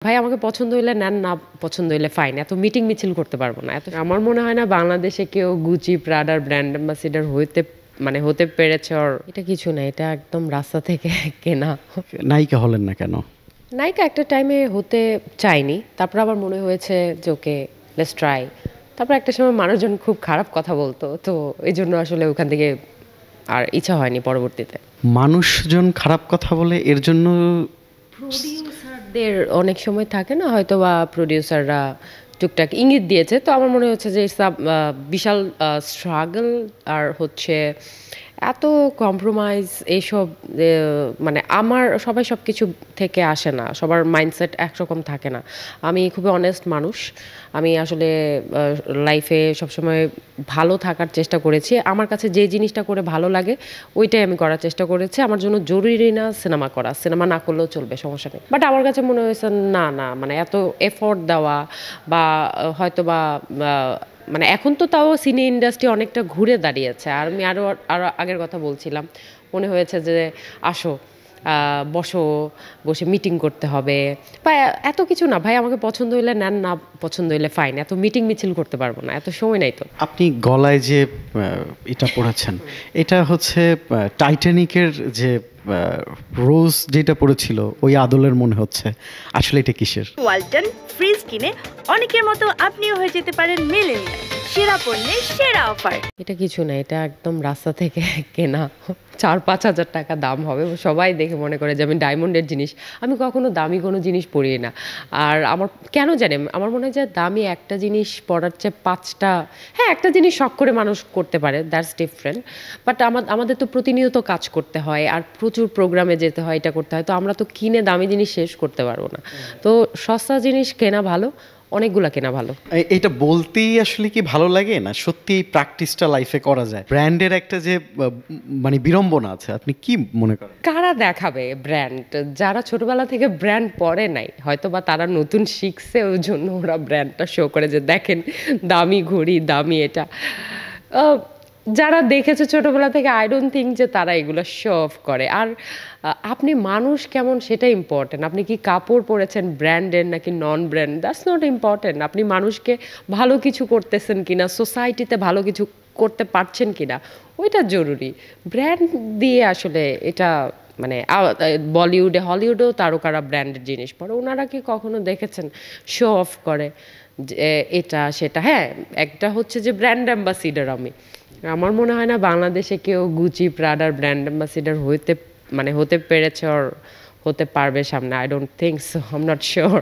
ভাই আমাকে পছন্দ হইলে নেন, না পছন্দ হইলে ফাইন। এত মিটিং মিছিল করতে পারবো না। আমার মনে হয় না বাংলাদেশে কেউ গুচি, প্রাডার ব্র্যান্ড অ্যাম্বাসিডর হতে পেরেছে। ওর এটা কিছু না, এটা একদম রাস্তা থেকে কেনা। নায়িকা হলেন না কেন? নায়িকা একটা টাইমে হতে চাইনি, তারপর আবার মনে হয়েছে যে ওকে লেটস ট্রাই। তারপর একটা সময় মানুষজন খুব খারাপ কথা বলতো, তো এই জন্য আসলে ওখান থেকে আর ইচ্ছা হয়নি পরবর্তীতে। মানুষজন খারাপ কথা বলে এর জন্য প্রডিউসারদের অনেক সময় থাকে না, হয়তো বা প্রডিউসাররা টুকটাক ইঙ্গিত দিয়েছে, তো আমার মনে হচ্ছে যে বিশাল স্ট্রাগল আর হচ্ছে এত কম্প্রোমাইজ এইসব মানে আমার সবাই সব কিছু থেকে আসে না, সবার মাইন্ডসেট একরকম থাকে না। আমি খুবই অনেস্ট মানুষ, আমি আসলে লাইফে সবসময় ভালো থাকার চেষ্টা করেছি। আমার কাছে যে জিনিসটা করে ভালো লাগে ওইটাই আমি করার চেষ্টা করেছি। আমার জন্য জরুরি না সিনেমা করা, সিনেমা না করলেও চলবে, সমস্যা নেই। বাট আমার কাছে মনে হয়েছে না না, মানে এত এফোর্ট দেওয়া বা হয়তো বা মানে এখন তো তাও সিনে ইন্ডাস্ট্রি অনেকটা ঘুরে দাঁড়িয়েছে। আর আমি আরও আরও আগের কথা বলছিলাম, মনে হয়েছে যে আসো বসে মিটিং করতে হবে বা এত কিছু না। ভাই আমাকে পছন্দ হইলে নেন, না পছন্দ হইলে ফাইন। এত মিটিং মিছিল করতে পারবো না, এত সময় নাই তো। আপনি গলায় যে এটা পড়েছেন, এটা হচ্ছে টাইটানিকের যে রোজ যেটা পড়েছিল ওই আদলের মনে হচ্ছে। আসলে এটা কিসের? ওয়ালটন ফ্রিজ কিনে অনেকের মতো আপনিও হয়ে যেতে পারেন মিলেনিয়াল। সেরা পণ্যের সেরা অফার। এটা কিছু না, এটা একদম রাস্তা থেকে কেনা। 4-5 হাজার টাকা দাম হবে, সবাই দেখে মনে করে যে আমি ডায়মন্ডের জিনিস। আমি কখনো দামি কোনো জিনিস পরি না। আর আমার কেন জানি আমার মনে হয় যে দামি একটা জিনিস পরার চেয়ে 5টা, হ্যাঁ একটা জিনিস শখ করে মানুষ করতে পারে, দ্যাটস ডিফারেন্ট। বাট আমাদের তো প্রতিনিয়ত কাজ করতে হয় আর প্রচুর প্রোগ্রামে যেতে হয়, এটা করতে হয়, তো আমরা তো কিনে দামি জিনিস শেষ করতে পারবো না। তো সস্তা জিনিস কেনা ভালো, অনেকগুলা কেনা ভালো। এটা বলতেই আসলে কি ভালো লাগে না, সত্যি এই প্র্যাকটিসটা লাইফে করা যায়? ব্র্যান্ডের একটা যে মানে বিড়ম্বনা আছে, আপনি কি মনে করেন? কারা দেখাবে ব্র্যান্ড? যারা ছোটবেলা থেকে ব্র্যান্ড পরে নাই, হয়তো বা তারা নতুন শিখছে, ওই জন্য ওরা ব্র্যান্ডটা শো করে যে দেখেন দামি ঘড়ি, দামি এটা। যারা দেখেছে ছোটবেলা থেকে, আই ডোন্ট থিঙ্ক যে তারা এগুলো শো অফ করে। আর আপনি মানুষ কেমন সেটা ইম্পর্টেন্ট। আপনি কি কাপড় পরেছেন ব্র্যান্ডের নাকি নন ব্র্যান্ড, দ্যাটস নট ইম্পর্টেন্ট। আপনি মানুষকে ভালো কিছু করতেছেন কিনা, সোসাইটিতে ভালো কিছু করতে পারছেন কিনা, ওইটা জরুরি। ব্র্যান্ড দিয়ে আসলে এটা মানে বলিউডে হলিউডেও তারকারা ব্র্যান্ডের জিনিস পরে, ওনারা কি কখনো দেখেছেন শো অফ করে যে এটা সেটা? হ্যাঁ, একটা হচ্ছে যে ব্র্যান্ড অ্যাম্বাসিডার। আমার মনে হয় না বাংলাদেশে কেউ গুচি, প্রাডার ব্র্যান্ড অ্যাম্বাসিডর হতে পেরেছে ওর হতে পারবে সামনে। I don't think so, I am not sure.